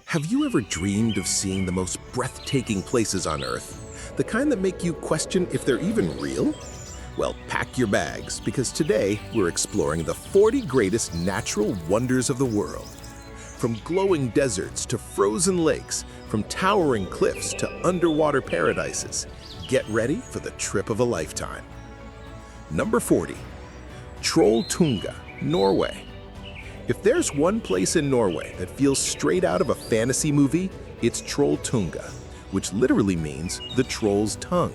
Have you ever dreamed of seeing the most breathtaking places on Earth? The kind that make you question if they're even real? Well, pack your bags, because today we're exploring the 40 greatest natural wonders of the world. From glowing deserts to frozen lakes, from towering cliffs to underwater paradises, get ready for the trip of a lifetime. Number 40. Trolltunga, Norway. If there's one place in Norway that feels straight out of a fantasy movie, it's Trolltunga, which literally means the troll's tongue.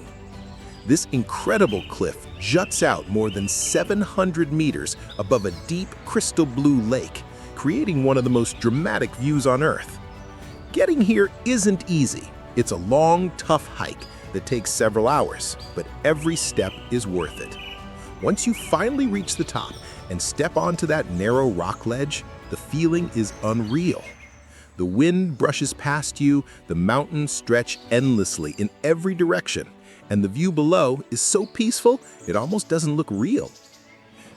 This incredible cliff juts out more than 700 meters above a deep crystal blue lake, creating one of the most dramatic views on Earth. Getting here isn't easy. It's a long, tough hike that takes several hours, but every step is worth it. Once you finally reach the top and step onto that narrow rock ledge, the feeling is unreal. The wind brushes past you, the mountains stretch endlessly in every direction, and the view below is so peaceful it almost doesn't look real.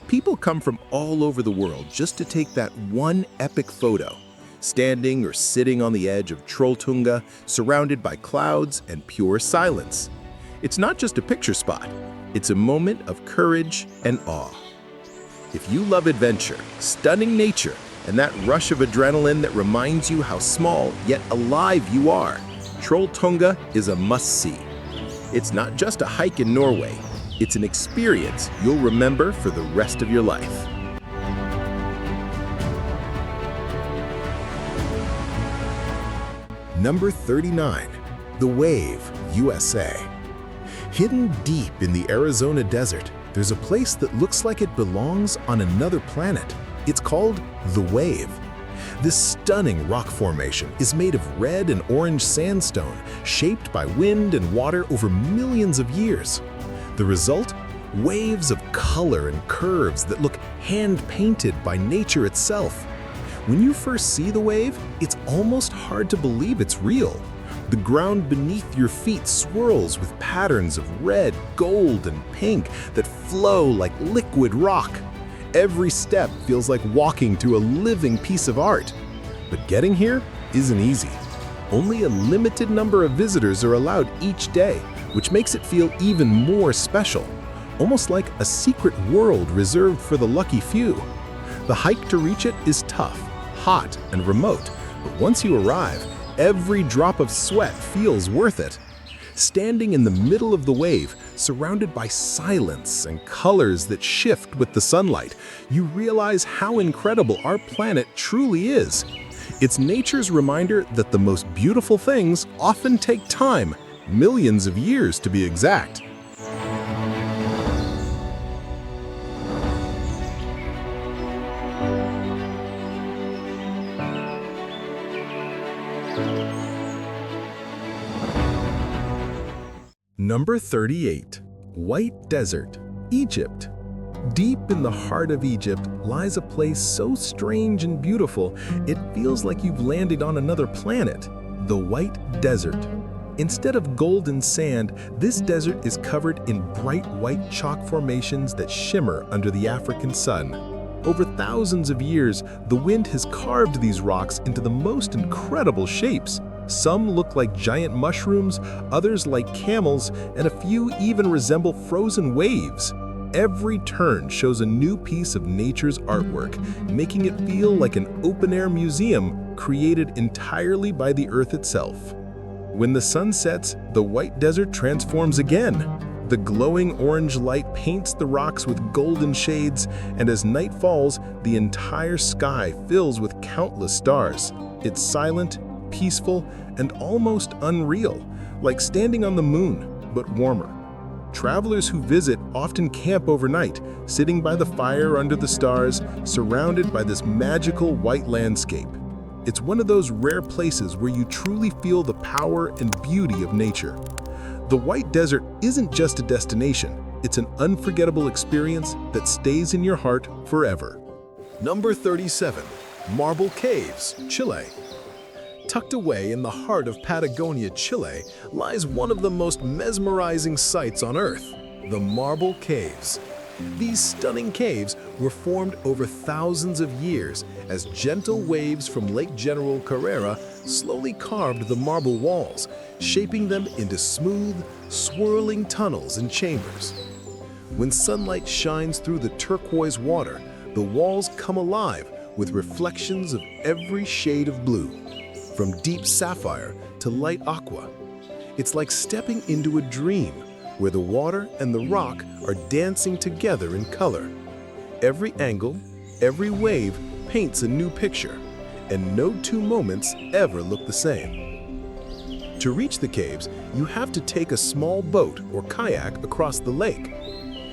People come from all over the world just to take that one epic photo, standing or sitting on the edge of Trolltunga, surrounded by clouds and pure silence. It's not just a picture spot, it's a moment of courage and awe. If you love adventure, stunning nature, and that rush of adrenaline that reminds you how small yet alive you are, Trolltunga is a must-see. It's not just a hike in Norway, it's an experience you'll remember for the rest of your life. Number 39. The Wave, USA. Hidden deep in the Arizona desert, there's a place that looks like it belongs on another planet. It's called the Wave. This stunning rock formation is made of red and orange sandstone, shaped by wind and water over millions of years. The result? Waves of color and curves that look hand-painted by nature itself. When you first see the wave, it's almost hard to believe it's real. The ground beneath your feet swirls with patterns of red, gold, and pink that flow like liquid rock. Every step feels like walking to a living piece of art. But getting here isn't easy. Only a limited number of visitors are allowed each day, which makes it feel even more special, almost like a secret world reserved for the lucky few. The hike to reach it is tough, hot, and remote, but once you arrive, every drop of sweat feels worth it. Standing in the middle of the wave, surrounded by silence and colors that shift with the sunlight, you realize how incredible our planet truly is. It's nature's reminder that the most beautiful things often take time, millions of years to be exact. Number 38. White Desert, Egypt. Deep in the heart of Egypt lies a place so strange and beautiful, it feels like you've landed on another planet, the White Desert. Instead of golden sand, this desert is covered in bright white chalk formations that shimmer under the African sun. Over thousands of years, the wind has carved these rocks into the most incredible shapes. Some look like giant mushrooms, others like camels, and a few even resemble frozen waves. Every turn shows a new piece of nature's artwork, making it feel like an open-air museum created entirely by the earth itself. When the sun sets, the White Desert transforms again. The glowing orange light paints the rocks with golden shades, and as night falls, the entire sky fills with countless stars. It's silent, peaceful, and almost unreal, like standing on the moon, but warmer. Travelers who visit often camp overnight, sitting by the fire under the stars, surrounded by this magical white landscape. It's one of those rare places where you truly feel the power and beauty of nature. The White Desert isn't just a destination, it's an unforgettable experience that stays in your heart forever. Number 37. Marble Caves, Chile. Tucked away in the heart of Patagonia, Chile, lies one of the most mesmerizing sights on Earth, the Marble Caves. These stunning caves were formed over thousands of years as gentle waves from Lake General Carrera slowly carved the marble walls, shaping them into smooth, swirling tunnels and chambers. When sunlight shines through the turquoise water, the walls come alive with reflections of every shade of blue, from deep sapphire to light aqua. It's like stepping into a dream where the water and the rock are dancing together in color. Every angle, every wave paints a new picture, and no two moments ever look the same. To reach the caves, you have to take a small boat or kayak across the lake.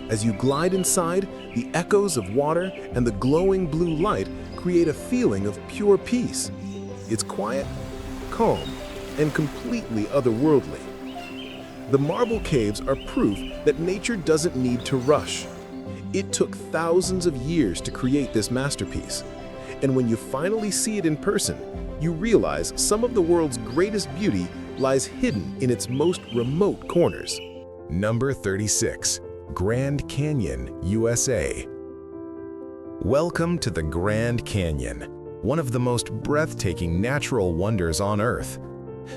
As you glide inside, the echoes of water and the glowing blue light create a feeling of pure peace. It's quiet, calm, and completely otherworldly. The marble caves are proof that nature doesn't need to rush. It took thousands of years to create this masterpiece. And when you finally see it in person, you realize some of the world's greatest beauty lies hidden in its most remote corners. Number 36. Grand Canyon, USA. Welcome to the Grand Canyon, one of the most breathtaking natural wonders on Earth.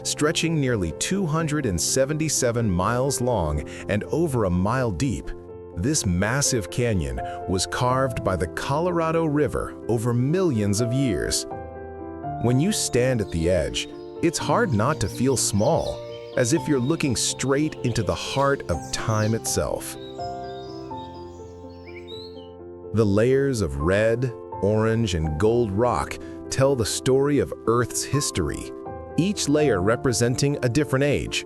Stretching nearly 277 miles long and over a mile deep, this massive canyon was carved by the Colorado River over millions of years. When you stand at the edge, it's hard not to feel small, as if you're looking straight into the heart of time itself. The layers of red, orange, and gold rock tell the story of Earth's history, each layer representing a different age.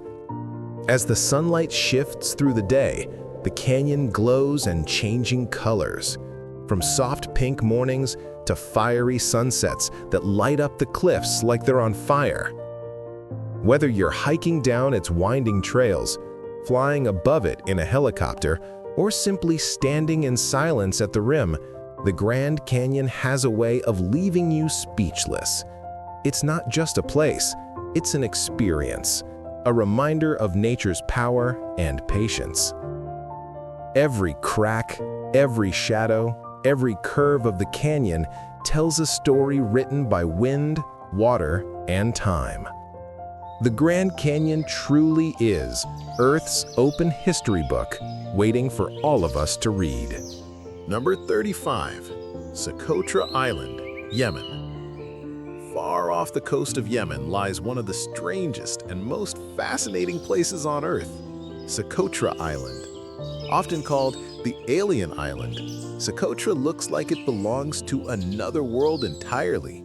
As the sunlight shifts through the day, the canyon glows in changing colors, from soft pink mornings to fiery sunsets that light up the cliffs like they're on fire. Whether you're hiking down its winding trails, flying above it in a helicopter, or simply standing in silence at the rim, the Grand Canyon has a way of leaving you speechless. It's not just a place, it's an experience, a reminder of nature's power and patience. Every crack, every shadow, every curve of the canyon tells a story written by wind, water, and time. The Grand Canyon truly is Earth's open history book, waiting for all of us to read. Number 35. Socotra Island, Yemen. Far off the coast of Yemen lies one of the strangest and most fascinating places on Earth, Socotra Island. Often called the Alien Island, Socotra looks like it belongs to another world entirely.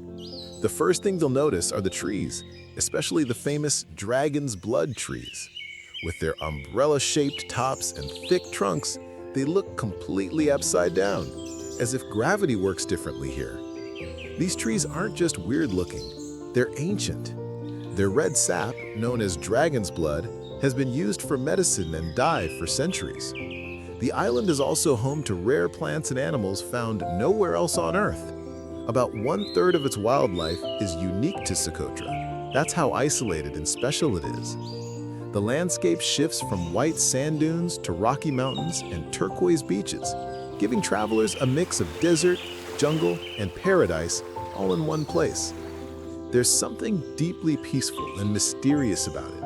The first thing you'll notice are the trees, especially the famous dragon's blood trees. With their umbrella-shaped tops and thick trunks, they look completely upside down, as if gravity works differently here. These trees aren't just weird-looking, they're ancient. Their red sap, known as dragon's blood, has been used for medicine and dye for centuries. The island is also home to rare plants and animals found nowhere else on Earth. About 1/3 of its wildlife is unique to Socotra. That's how isolated and special it is. The landscape shifts from white sand dunes to rocky mountains and turquoise beaches, giving travelers a mix of desert, jungle, and paradise all in one place. There's something deeply peaceful and mysterious about it.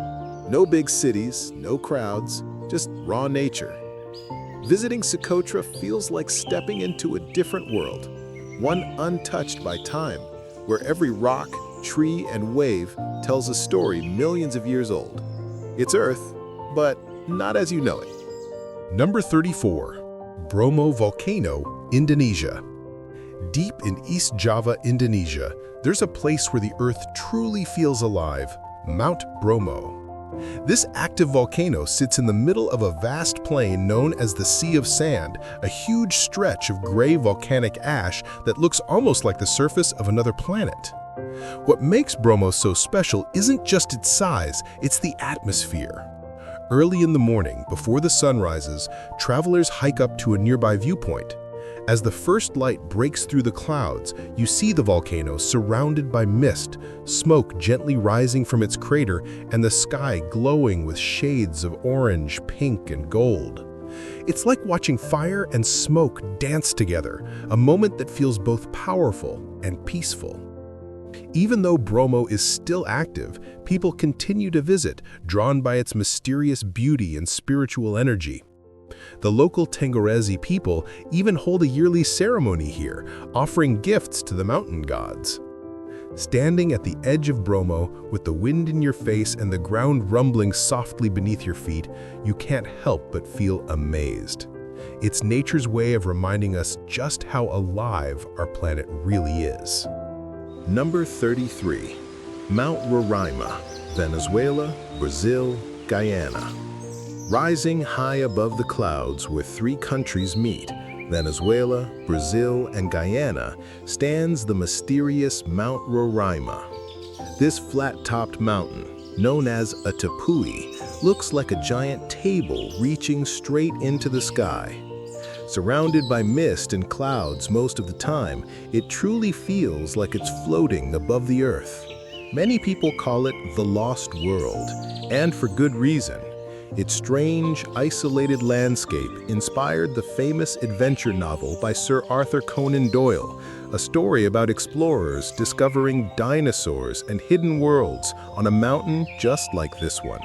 No big cities, no crowds, just raw nature. Visiting Socotra feels like stepping into a different world, one untouched by time, where every rock, tree, and wave tells a story millions of years old. It's Earth, but not as you know it. Number 34. Bromo Volcano, Indonesia. Deep in East Java, Indonesia, there's a place where the Earth truly feels alive, Mount Bromo. This active volcano sits in the middle of a vast plain known as the Sea of Sand, a huge stretch of gray volcanic ash that looks almost like the surface of another planet. What makes Bromo so special isn't just its size, it's the atmosphere. Early in the morning, before the sun rises, travelers hike up to a nearby viewpoint. As the first light breaks through the clouds, you see the volcano surrounded by mist, smoke gently rising from its crater, and the sky glowing with shades of orange, pink, and gold. It's like watching fire and smoke dance together, a moment that feels both powerful and peaceful. Even though Bromo is still active, people continue to visit, drawn by its mysterious beauty and spiritual energy. The local Tengorese people even hold a yearly ceremony here, offering gifts to the mountain gods. Standing at the edge of Bromo, with the wind in your face and the ground rumbling softly beneath your feet, you can't help but feel amazed. It's nature's way of reminding us just how alive our planet really is. Number 33. Mount Roraima, Venezuela, Brazil, Guyana. Rising high above the clouds where three countries meet, Venezuela, Brazil, and Guyana, stands the mysterious Mount Roraima. This flat-topped mountain, known as a tepui, looks like a giant table reaching straight into the sky. Surrounded by mist and clouds most of the time, it truly feels like it's floating above the earth. Many people call it the Lost World, and for good reason. Its strange, isolated landscape inspired the famous adventure novel by Sir Arthur Conan Doyle, a story about explorers discovering dinosaurs and hidden worlds on a mountain just like this one.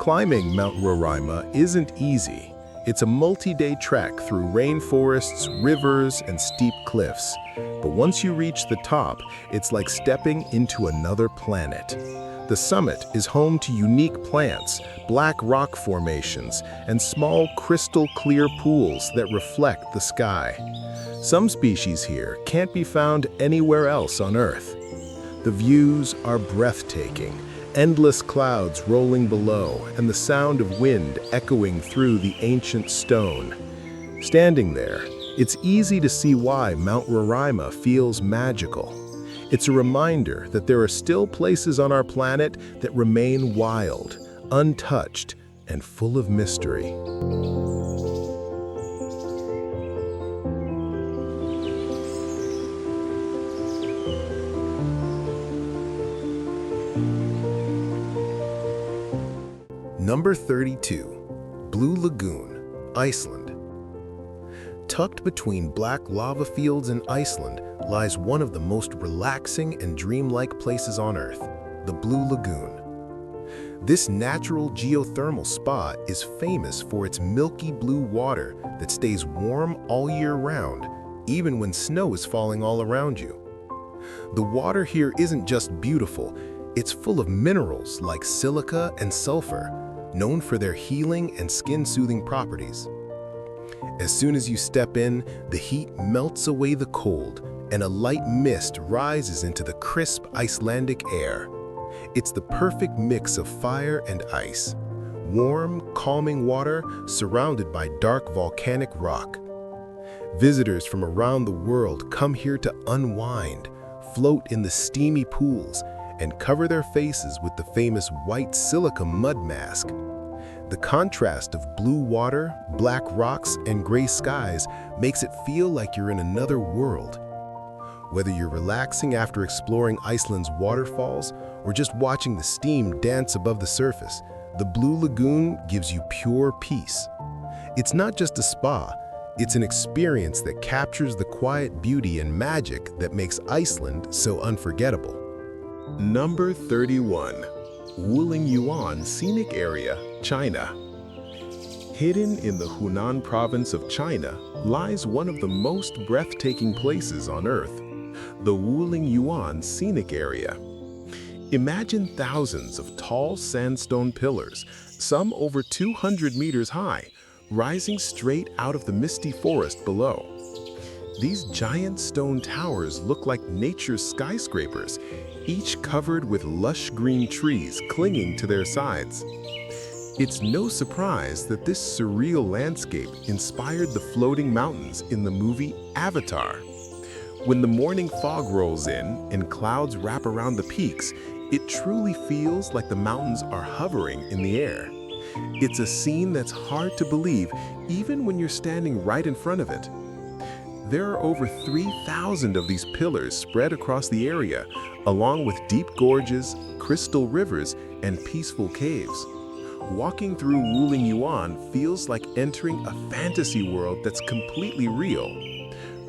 Climbing Mount Roraima isn't easy. It's a multi-day trek through rainforests, rivers, and steep cliffs. But once you reach the top, it's like stepping into another planet. The summit is home to unique plants, black rock formations, and small crystal-clear pools that reflect the sky. Some species here can't be found anywhere else on Earth. The views are breathtaking, endless clouds rolling below, and the sound of wind echoing through the ancient stone. Standing there, it's easy to see why Mount Roraima feels magical. It's a reminder that there are still places on our planet that remain wild, untouched, and full of mystery. Number 32. Blue Lagoon, Iceland. Tucked between black lava fields in Iceland lies one of the most relaxing and dreamlike places on Earth, the Blue Lagoon. This natural geothermal spa is famous for its milky blue water that stays warm all year round, even when snow is falling all around you. The water here isn't just beautiful, it's full of minerals like silica and sulfur, known for their healing and skin-soothing properties. As soon as you step in, the heat melts away the cold, and a light mist rises into the crisp Icelandic air. It's the perfect mix of fire and ice. Warm, calming water surrounded by dark volcanic rock. Visitors from around the world come here to unwind, float in the steamy pools, and cover their faces with the famous white silica mud mask. The contrast of blue water, black rocks, and gray skies makes it feel like you're in another world. Whether you're relaxing after exploring Iceland's waterfalls or just watching the steam dance above the surface, the Blue Lagoon gives you pure peace. It's not just a spa, it's an experience that captures the quiet beauty and magic that makes Iceland so unforgettable. Number 31. Wulingyuan Scenic Area, China. Hidden in the Hunan province of China lies one of the most breathtaking places on Earth, the Wulingyuan Scenic Area. Imagine thousands of tall sandstone pillars, some over 200 meters high, rising straight out of the misty forest below. These giant stone towers look like nature's skyscrapers, each covered with lush green trees clinging to their sides. It's no surprise that this surreal landscape inspired the floating mountains in the movie Avatar. When the morning fog rolls in and clouds wrap around the peaks, it truly feels like the mountains are hovering in the air. It's a scene that's hard to believe even when you're standing right in front of it. There are over 3,000 of these pillars spread across the area, along with deep gorges, crystal rivers, and peaceful caves. Walking through Wulingyuan feels like entering a fantasy world that's completely real.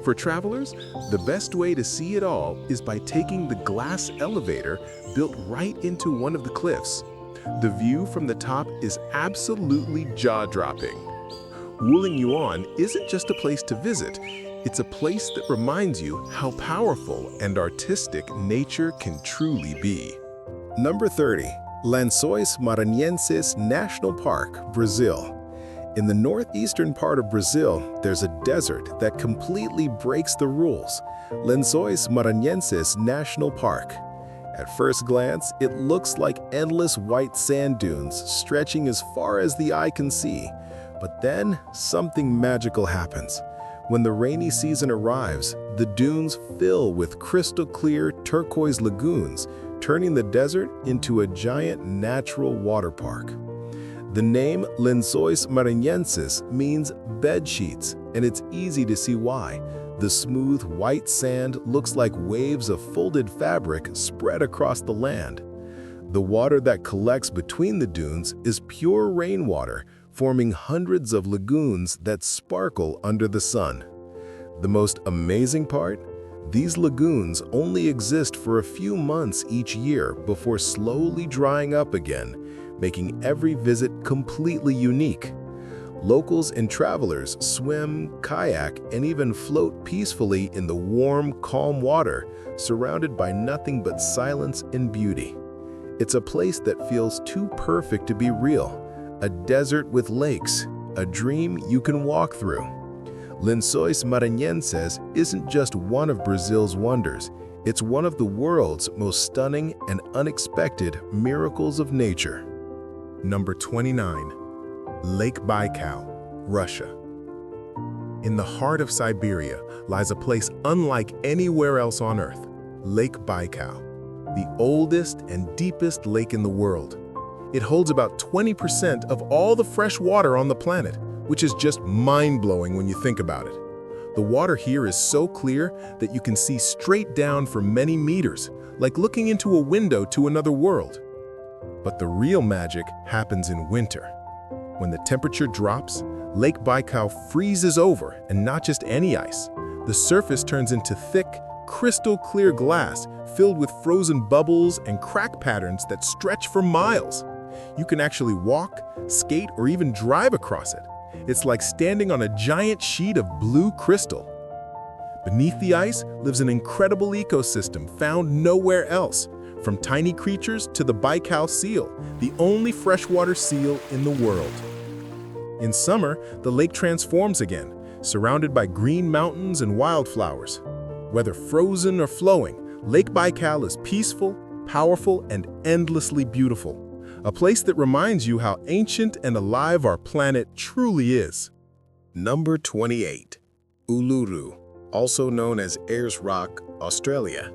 For travelers, the best way to see it all is by taking the glass elevator built right into one of the cliffs. The view from the top is absolutely jaw-dropping. Wulingyuan isn't just a place to visit, it's a place that reminds you how powerful and artistic nature can truly be. Number 30. Lençóis Maranhenses National Park, Brazil. In the northeastern part of Brazil, there's a desert that completely breaks the rules. Lençóis Maranhenses National Park. At first glance, it looks like endless white sand dunes stretching as far as the eye can see. But then, something magical happens. When the rainy season arrives, the dunes fill with crystal-clear turquoise lagoons, turning the desert into a giant natural water park. The name Lençóis Maranhenses means bed sheets, and it's easy to see why. The smooth white sand looks like waves of folded fabric spread across the land. The water that collects between the dunes is pure rainwater, forming hundreds of lagoons that sparkle under the sun. The most amazing part? These lagoons only exist for a few months each year before slowly drying up again, making every visit completely unique. Locals and travelers swim, kayak, and even float peacefully in the warm, calm water, surrounded by nothing but silence and beauty. It's a place that feels too perfect to be real, a desert with lakes, a dream you can walk through. Lençóis Maranhenses isn't just one of Brazil's wonders, it's one of the world's most stunning and unexpected miracles of nature. Number 29. Lake Baikal, Russia. In the heart of Siberia lies a place unlike anywhere else on Earth, Lake Baikal, the oldest and deepest lake in the world. It holds about 20% of all the fresh water on the planet, which is just mind-blowing when you think about it. The water here is so clear that you can see straight down for many meters, like looking into a window to another world. But the real magic happens in winter. When the temperature drops, Lake Baikal freezes over, and not just any ice. The surface turns into thick, crystal-clear glass filled with frozen bubbles and crack patterns that stretch for miles. You can actually walk, skate, or even drive across it. It's like standing on a giant sheet of blue crystal. Beneath the ice lives an incredible ecosystem found nowhere else, from tiny creatures to the Baikal seal, the only freshwater seal in the world. In summer, the lake transforms again, surrounded by green mountains and wildflowers. Whether frozen or flowing, Lake Baikal is peaceful, powerful, and endlessly beautiful. A place that reminds you how ancient and alive our planet truly is. Number 28. Uluru, also known as Ayers Rock, Australia.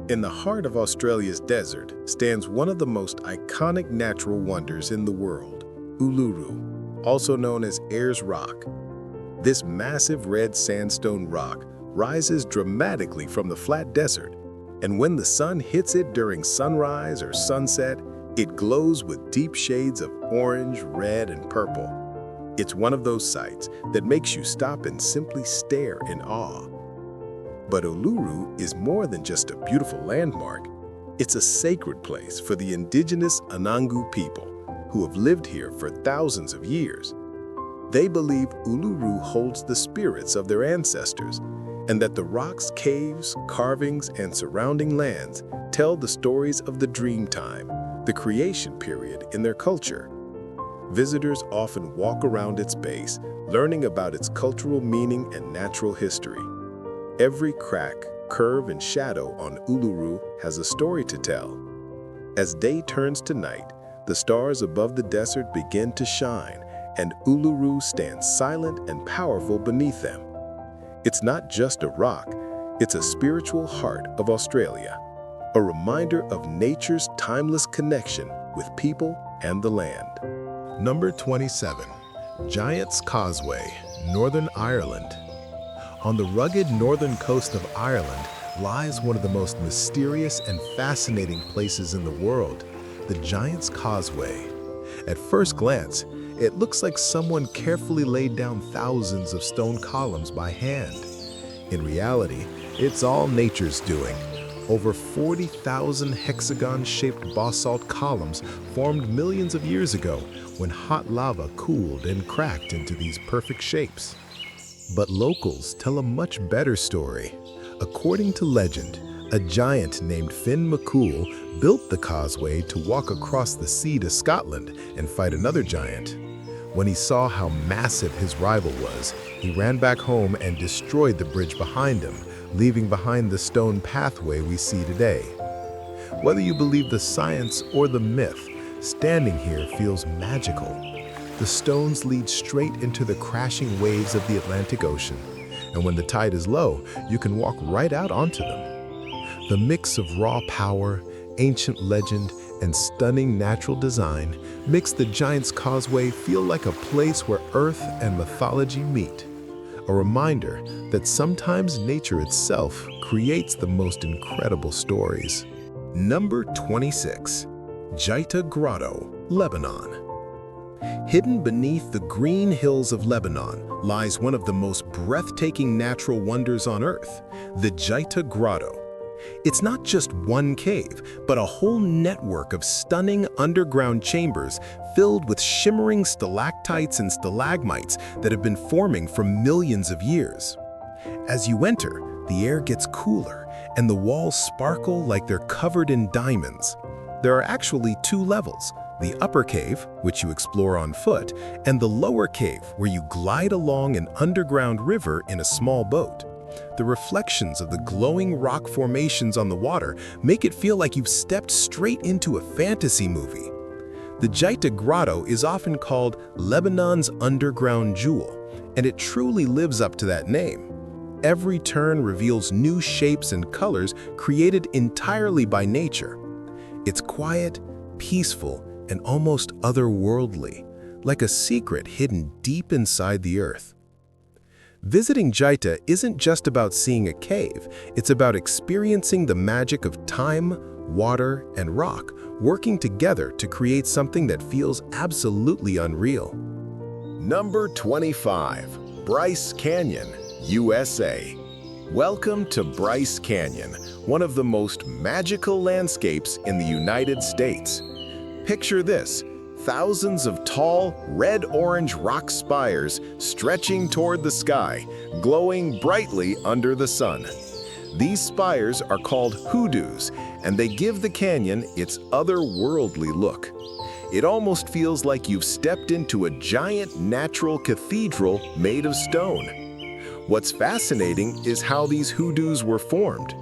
In the heart of Australia's desert stands one of the most iconic natural wonders in the world, Uluru, also known as Ayers Rock. This massive red sandstone rock rises dramatically from the flat desert, and when the sun hits it during sunrise or sunset, it glows with deep shades of orange, red, and purple. It's one of those sights that makes you stop and simply stare in awe. But Uluru is more than just a beautiful landmark. It's a sacred place for the indigenous Anangu people who have lived here for thousands of years. They believe Uluru holds the spirits of their ancestors, and that the rocks, caves, carvings, and surrounding lands tell the stories of the dream time, the creation period in their culture. Visitors often walk around its base, learning about its cultural meaning and natural history. Every crack, curve, and shadow on Uluru has a story to tell. As day turns to night, the stars above the desert begin to shine, and Uluru stands silent and powerful beneath them. It's not just a rock, it's a spiritual heart of Australia, a reminder of nature's timeless connection with people and the land. Number 27. Giant's Causeway, Northern Ireland. On the rugged northern coast of Ireland lies one of the most mysterious and fascinating places in the world, the Giant's Causeway. At first glance, it looks like someone carefully laid down thousands of stone columns by hand. In reality, it's all nature's doing. Over 40,000 hexagon-shaped basalt columns formed millions of years ago when hot lava cooled and cracked into these perfect shapes. But locals tell a much better story. According to legend, a giant named Finn McCool built the Causeway to walk across the sea to Scotland and fight another giant. When he saw how massive his rival was, he ran back home and destroyed the bridge behind him, leaving behind the stone pathway we see today. Whether you believe the science or the myth, standing here feels magical. The stones lead straight into the crashing waves of the Atlantic Ocean, and when the tide is low, you can walk right out onto them. The mix of raw power, ancient legend, and stunning natural design makes the Giant's Causeway feel like a place where earth and mythology meet. A reminder that sometimes nature itself creates the most incredible stories. Number 26. Jeita Grotto, Lebanon. Hidden beneath the green hills of Lebanon lies one of the most breathtaking natural wonders on Earth, the Jeita Grotto. It's not just one cave, but a whole network of stunning underground chambers filled with shimmering stalactites and stalagmites that have been forming for millions of years. As you enter, the air gets cooler and the walls sparkle like they're covered in diamonds. There are actually two levels, the upper cave, which you explore on foot, and the lower cave, where you glide along an underground river in a small boat. The reflections of the glowing rock formations on the water make it feel like you've stepped straight into a fantasy movie. The Jeita Grotto is often called Lebanon's underground jewel, and it truly lives up to that name. Every turn reveals new shapes and colors created entirely by nature. It's quiet, peaceful, and almost otherworldly, like a secret hidden deep inside the earth. Visiting Jeita isn't just about seeing a cave, it's about experiencing the magic of time, water, and rock working together to create something that feels absolutely unreal. Number 25. Bryce Canyon, USA. Welcome to Bryce Canyon, one of the most magical landscapes in the United States. Picture this. Thousands of tall, red-orange rock spires stretching toward the sky, glowing brightly under the sun. These spires are called hoodoos, and they give the canyon its otherworldly look. It almost feels like you've stepped into a giant natural cathedral made of stone. What's fascinating is how these hoodoos were formed.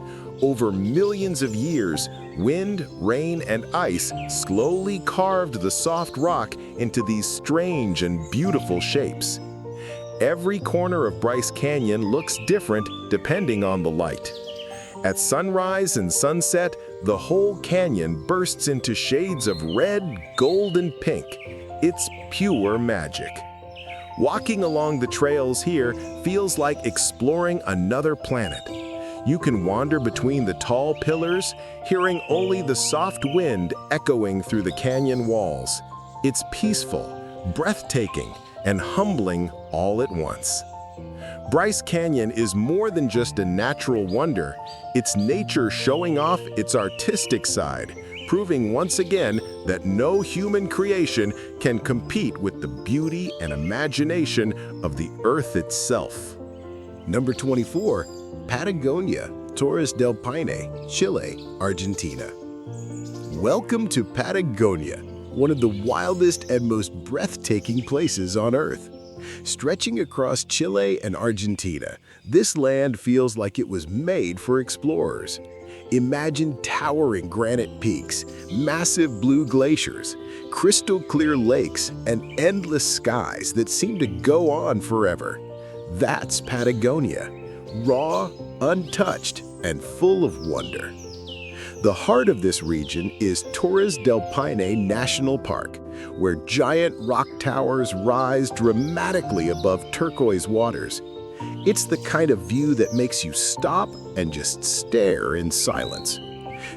Over millions of years, wind, rain, and ice slowly carved the soft rock into these strange and beautiful shapes. Every corner of Bryce Canyon looks different depending on the light. At sunrise and sunset, the whole canyon bursts into shades of red, gold, and pink. It's pure magic. Walking along the trails here feels like exploring another planet. You can wander between the tall pillars, hearing only the soft wind echoing through the canyon walls. It's peaceful, breathtaking, and humbling all at once. Bryce Canyon is more than just a natural wonder. It's nature showing off its artistic side, proving once again that no human creation can compete with the beauty and imagination of the earth itself. Number 24. Patagonia, Torres del Paine, Chile, Argentina. Welcome to Patagonia, one of the wildest and most breathtaking places on Earth. Stretching across Chile and Argentina, this land feels like it was made for explorers. Imagine towering granite peaks, massive blue glaciers, crystal-clear lakes, and endless skies that seem to go on forever. That's Patagonia. Raw, untouched, and full of wonder. The heart of this region is Torres del Paine National Park, where giant rock towers rise dramatically above turquoise waters. It's the kind of view that makes you stop and just stare in silence.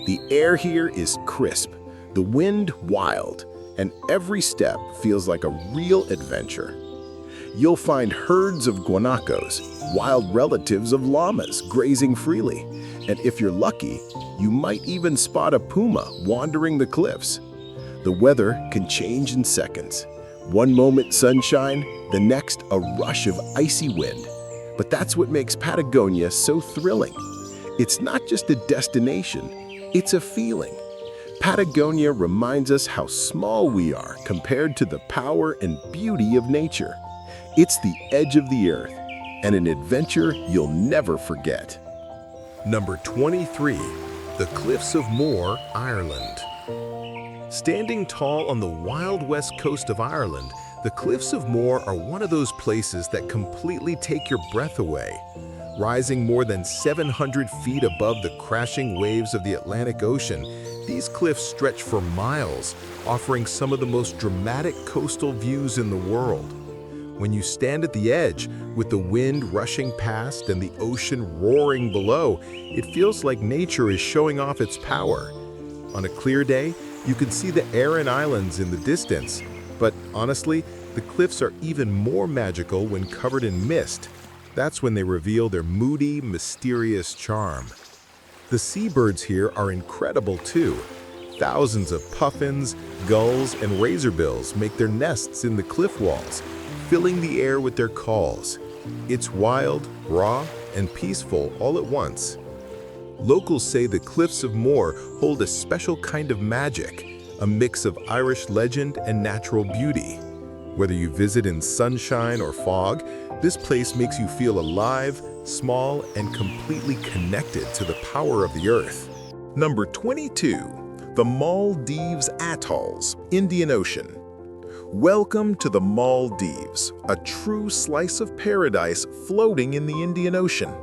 The air here is crisp, the wind wild, and every step feels like a real adventure. You'll find herds of guanacos, wild relatives of llamas, grazing freely. And if you're lucky, you might even spot a puma wandering the cliffs. The weather can change in seconds. One moment sunshine, the next a rush of icy wind. But that's what makes Patagonia so thrilling. It's not just a destination, it's a feeling. Patagonia reminds us how small we are compared to the power and beauty of nature. It's the edge of the earth, and an adventure you'll never forget. Number 23. The Cliffs of Moher, Ireland. Standing tall on the wild west coast of Ireland, the Cliffs of Moher are one of those places that completely take your breath away. Rising more than 700 feet above the crashing waves of the Atlantic Ocean, these cliffs stretch for miles, offering some of the most dramatic coastal views in the world. When you stand at the edge, with the wind rushing past and the ocean roaring below, it feels like nature is showing off its power. On a clear day, you can see the Aran Islands in the distance, but honestly, the cliffs are even more magical when covered in mist. That's when they reveal their moody, mysterious charm. The seabirds here are incredible too. Thousands of puffins, gulls, and razorbills make their nests in the cliff walls, filling the air with their calls. It's wild, raw, and peaceful all at once. Locals say the Cliffs of Moher hold a special kind of magic, a mix of Irish legend and natural beauty. Whether you visit in sunshine or fog, this place makes you feel alive, small, and completely connected to the power of the earth. Number 22. The Maldives Atolls, Indian Ocean. Welcome to the Maldives, a true slice of paradise floating in the Indian Ocean.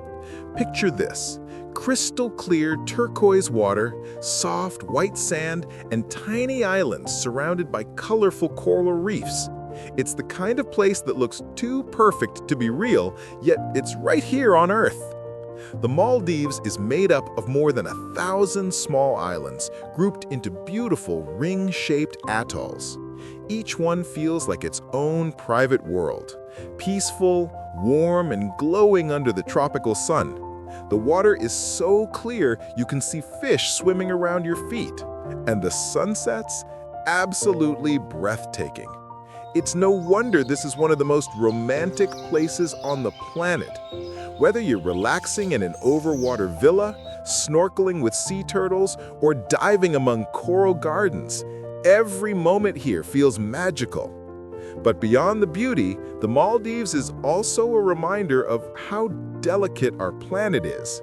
Picture this: crystal clear turquoise water, soft white sand, and tiny islands surrounded by colorful coral reefs. It's the kind of place that looks too perfect to be real, yet it's right here on Earth. The Maldives is made up of more than 1,000 small islands, grouped into beautiful ring-shaped atolls. Each one feels like its own private world, peaceful, warm, and glowing under the tropical sun. The water is so clear you can see fish swimming around your feet, and the sunsets, absolutely breathtaking. It's no wonder this is one of the most romantic places on the planet. Whether you're relaxing in an overwater villa, snorkeling with sea turtles, or diving among coral gardens, every moment here feels magical. But beyond the beauty, the Maldives is also a reminder of how delicate our planet is.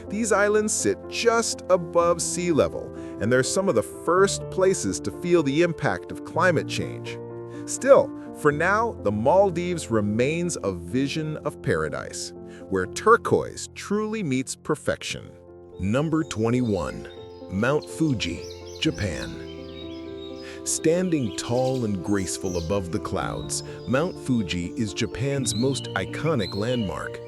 These islands sit just above sea level, and they're some of the first places to feel the impact of climate change. Still, for now, the Maldives remains a vision of paradise, where turquoise truly meets perfection. Number 21. Mount Fuji, Japan. Standing tall and graceful above the clouds, Mount Fuji is Japan's most iconic landmark,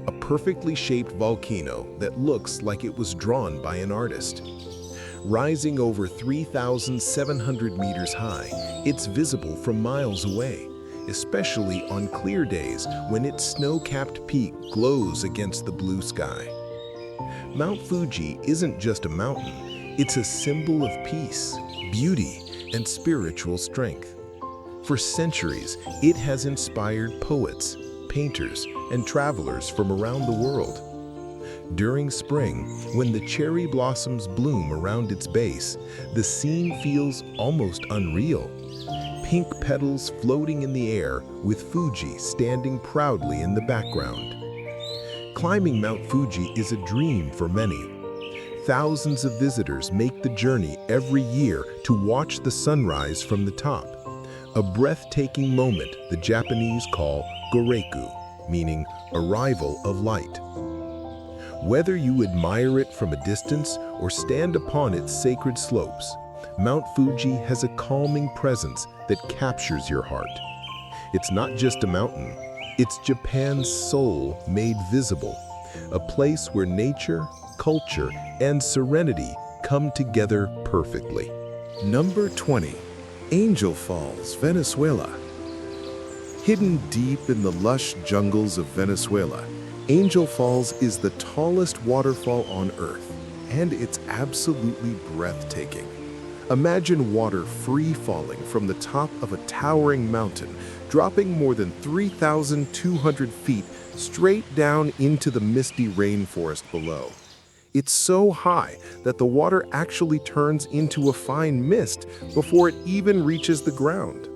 a perfectly shaped volcano that looks like it was drawn by an artist. Rising over 3,700 meters high, it's visible from miles away, especially on clear days when its snow-capped peak glows against the blue sky. Mount Fuji isn't just a mountain, it's a symbol of peace, beauty, and spiritual strength. For centuries, it has inspired poets, painters, and travelers from around the world. During spring, when the cherry blossoms bloom around its base, the scene feels almost unreal. Pink petals floating in the air, with Fuji standing proudly in the background. Climbing Mount Fuji is a dream for many. Thousands of visitors make the journey every year to watch the sunrise from the top, a breathtaking moment the Japanese call goreiku, meaning arrival of light. Whether you admire it from a distance or stand upon its sacred slopes, Mount Fuji has a calming presence that captures your heart. It's not just a mountain, it's Japan's soul made visible, a place where nature, culture, and serenity come together perfectly. Number 20. Angel Falls, Venezuela. Hidden deep in the lush jungles of Venezuela, Angel Falls is the tallest waterfall on Earth, and it's absolutely breathtaking. Imagine water free-falling from the top of a towering mountain, dropping more than 3,200 feet straight down into the misty rainforest below. It's so high that the water actually turns into a fine mist before it even reaches the ground.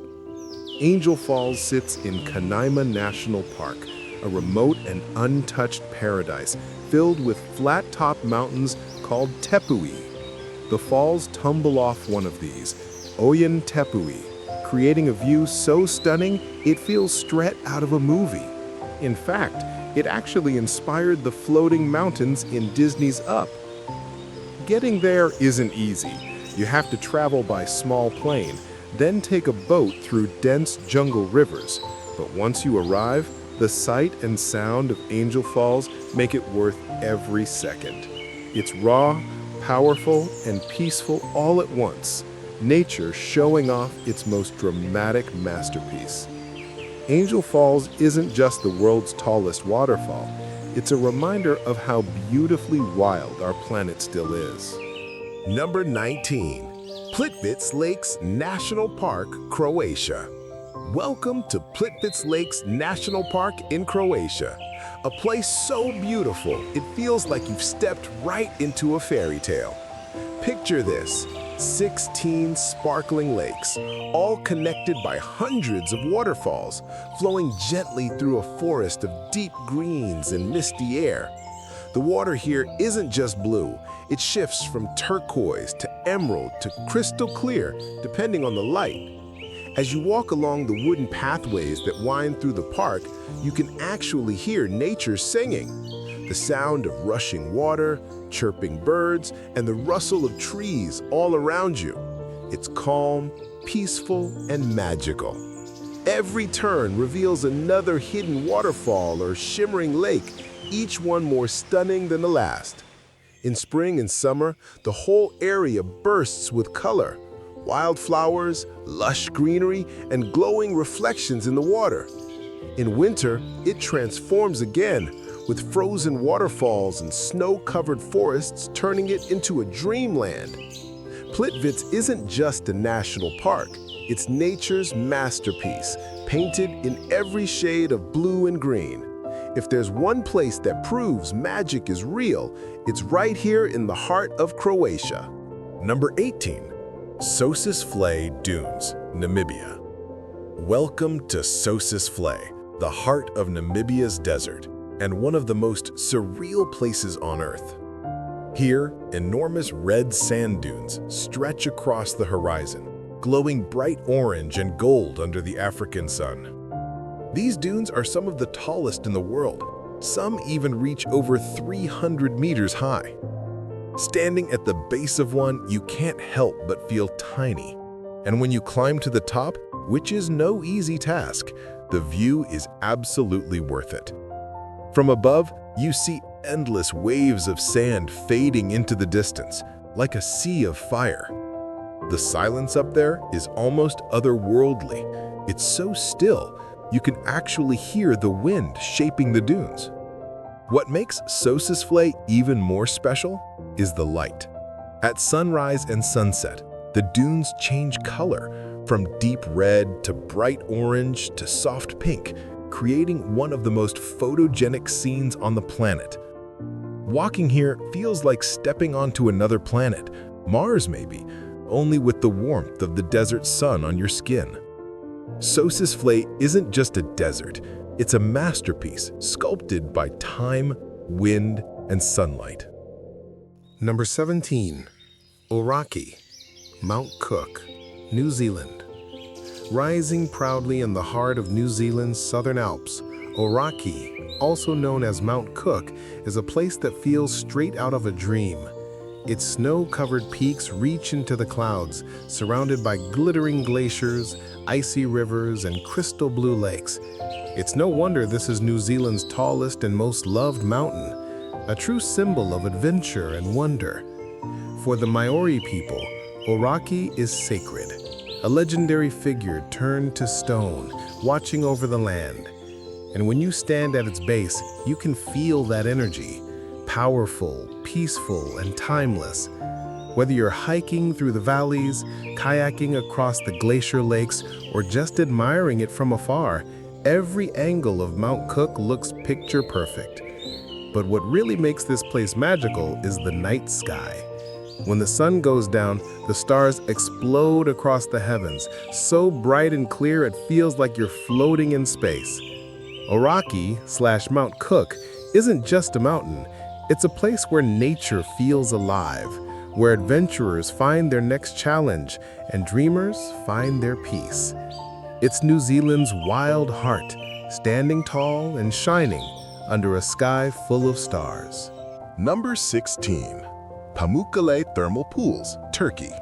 Angel Falls sits in Canaima National Park, a remote and untouched paradise filled with flat-top mountains called tepui. The falls tumble off one of these, Oyen Tepui, creating a view so stunning it feels straight out of a movie. In fact, it actually inspired the floating mountains in Disney's Up. Getting there isn't easy. You have to travel by small plane, then take a boat through dense jungle rivers. But once you arrive, the sight and sound of Angel Falls make it worth every second. It's raw, powerful, and peaceful all at once, nature showing off its most dramatic masterpiece. Angel Falls isn't just the world's tallest waterfall, it's a reminder of how beautifully wild our planet still is. Number 19. Plitvice Lakes National Park, Croatia. Welcome to Plitvice Lakes National Park in Croatia, a place so beautiful it feels like you've stepped right into a fairy tale. Picture this, 16 sparkling lakes, all connected by hundreds of waterfalls, flowing gently through a forest of deep greens and misty air. The water here isn't just blue, it shifts from turquoise to emerald to crystal clear, depending on the light. As you walk along the wooden pathways that wind through the park, you can actually hear nature singing. The sound of rushing water, chirping birds, and the rustle of trees all around you. It's calm, peaceful, and magical. Every turn reveals another hidden waterfall or shimmering lake, each one more stunning than the last. In spring and summer, the whole area bursts with color. Wildflowers, lush greenery, and glowing reflections in the water. In winter, it transforms again, with frozen waterfalls and snow-covered forests turning it into a dreamland. Plitvice isn't just a national park, it's nature's masterpiece, painted in every shade of blue and green. If there's one place that proves magic is real, it's right here in the heart of Croatia. Number 18. Sossusvlei Dunes, Namibia. Welcome to Sossusvlei, the heart of Namibia's desert, and one of the most surreal places on Earth. Here, enormous red sand dunes stretch across the horizon, glowing bright orange and gold under the African sun. These dunes are some of the tallest in the world. Some even reach over 300 meters high. Standing at the base of one, you can't help but feel tiny. And when you climb to the top, which is no easy task, the view is absolutely worth it. From above, you see endless waves of sand fading into the distance, like a sea of fire. The silence up there is almost otherworldly. It's so still, you can actually hear the wind shaping the dunes. What makes Sossusvlei even more special is the light. At sunrise and sunset, the dunes change color from deep red to bright orange to soft pink, creating one of the most photogenic scenes on the planet. Walking here feels like stepping onto another planet, Mars maybe, only with the warmth of the desert sun on your skin. Sossusvlei isn't just a desert, it's a masterpiece sculpted by time, wind, and sunlight. Number 17. Oraki, Mount Cook, New Zealand. Rising proudly in the heart of New Zealand's Southern Alps, Oraki, also known as Mount Cook, is a place that feels straight out of a dream. Its snow-covered peaks reach into the clouds, surrounded by glittering glaciers, icy rivers, and crystal blue lakes. It's no wonder this is New Zealand's tallest and most loved mountain, a true symbol of adventure and wonder. For the Maori people, Oraki is sacred, a legendary figure turned to stone, watching over the land. And when you stand at its base, you can feel that energy, powerful, peaceful, and timeless. Whether you're hiking through the valleys, kayaking across the glacier lakes, or just admiring it from afar, every angle of Mount Cook looks picture perfect. But what really makes this place magical is the night sky. When the sun goes down, the stars explode across the heavens, so bright and clear it feels like you're floating in space. Orakei/Mount Cook isn't just a mountain, it's a place where nature feels alive, where adventurers find their next challenge and dreamers find their peace. It's New Zealand's wild heart, standing tall and shining under a sky full of stars. Number 16. Pamukkale Thermal Pools, Turkey.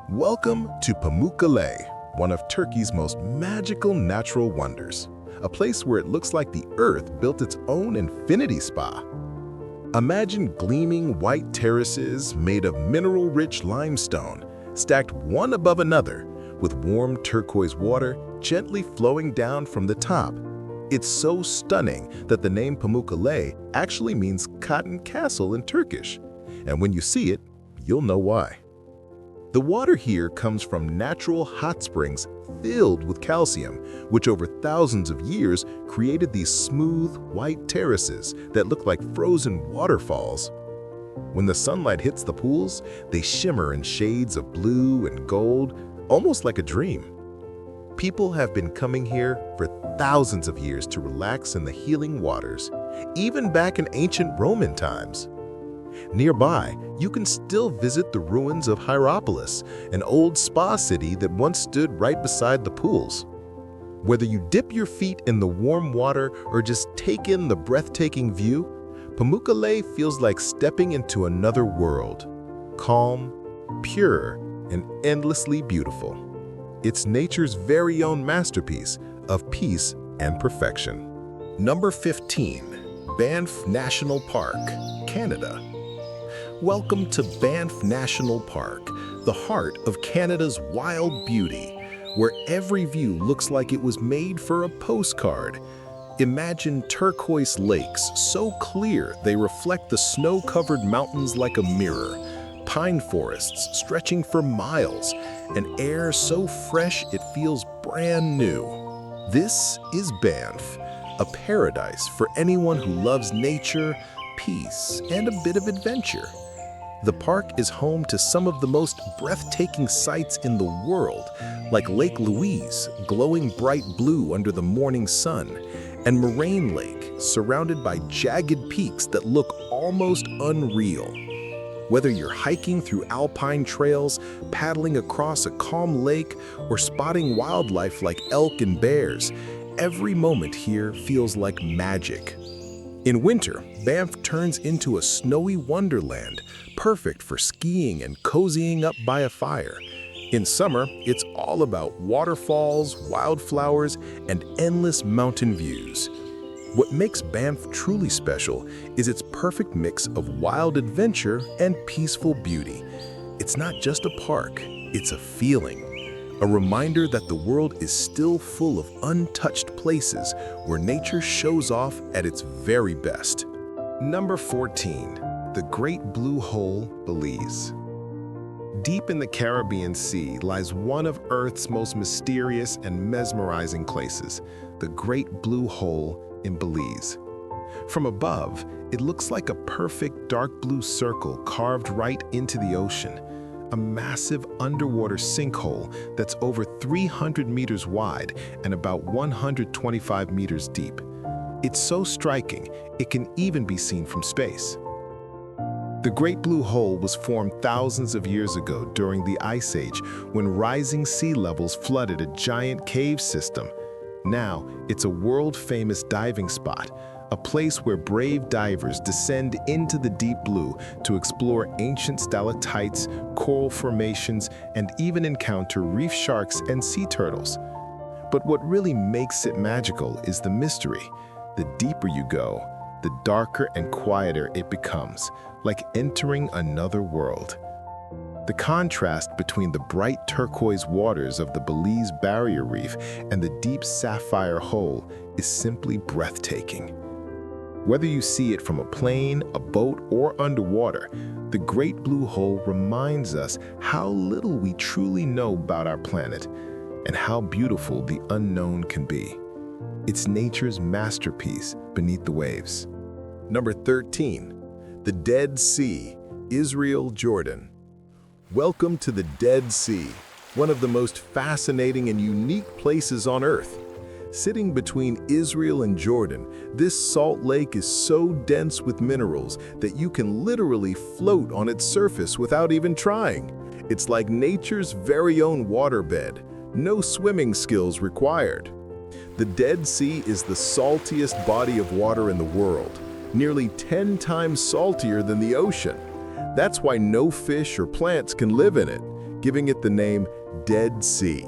Welcome to Pamukkale, one of Turkey's most magical natural wonders, a place where it looks like the earth built its own infinity spa. Imagine gleaming white terraces made of mineral-rich limestone, stacked one above another, with warm turquoise water gently flowing down from the top. It's so stunning that the name Pamukkale actually means cotton castle in Turkish. And when you see it, you'll know why. The water here comes from natural hot springs filled with calcium, which over thousands of years created these smooth, white terraces that look like frozen waterfalls. When the sunlight hits the pools, they shimmer in shades of blue and gold, almost like a dream. People have been coming here for thousands of years to relax in the healing waters, even back in ancient Roman times. Nearby, you can still visit the ruins of Hierapolis, an old spa city that once stood right beside the pools. Whether you dip your feet in the warm water or just take in the breathtaking view, Pamukkale feels like stepping into another world, calm, pure, and endlessly beautiful. It's nature's very own masterpiece of peace and perfection. Number 15. Banff National Park, Canada. Welcome to Banff National Park, the heart of Canada's wild beauty, where every view looks like it was made for a postcard. Imagine turquoise lakes so clear they reflect the snow-covered mountains like a mirror, pine forests stretching for miles, and air so fresh it feels brand new. This is Banff, a paradise for anyone who loves nature, peace, and a bit of adventure. The park is home to some of the most breathtaking sights in the world, like Lake Louise, glowing bright blue under the morning sun, and Moraine Lake, surrounded by jagged peaks that look almost unreal. Whether you're hiking through alpine trails, paddling across a calm lake, or spotting wildlife like elk and bears, every moment here feels like magic. In winter, Banff turns into a snowy wonderland, perfect for skiing and cozying up by a fire. In summer, it's all about waterfalls, wildflowers, and endless mountain views. What makes Banff truly special is its perfect mix of wild adventure and peaceful beauty. It's not just a park, it's a feeling, a reminder that the world is still full of untouched places where nature shows off at its very best. Number 14. The Great Blue Hole, Belize. Deep in the Caribbean Sea lies one of Earth's most mysterious and mesmerizing places, the Great Blue Hole in Belize. From above, it looks like a perfect dark blue circle carved right into the ocean, a massive underwater sinkhole that's over 300 meters wide and about 125 meters deep. It's so striking, it can even be seen from space. The Great Blue Hole was formed thousands of years ago during the Ice Age when rising sea levels flooded a giant cave system. Now, it's a world-famous diving spot, a place where brave divers descend into the deep blue to explore ancient stalactites, coral formations, and even encounter reef sharks and sea turtles. But what really makes it magical is the mystery. The deeper you go, the darker and quieter it becomes, like entering another world. The contrast between the bright turquoise waters of the Belize Barrier Reef and the deep sapphire hole is simply breathtaking. Whether you see it from a plane, a boat, or underwater, the Great Blue Hole reminds us how little we truly know about our planet and how beautiful the unknown can be. It's nature's masterpiece beneath the waves. Number 13, the Dead Sea, Israel, Jordan. Welcome to the Dead Sea, one of the most fascinating and unique places on Earth. Sitting between Israel and Jordan, this salt lake is so dense with minerals that you can literally float on its surface without even trying. It's like nature's very own waterbed, no swimming skills required. The Dead Sea is the saltiest body of water in the world, nearly 10 times saltier than the ocean. That's why no fish or plants can live in it, giving it the name Dead Sea.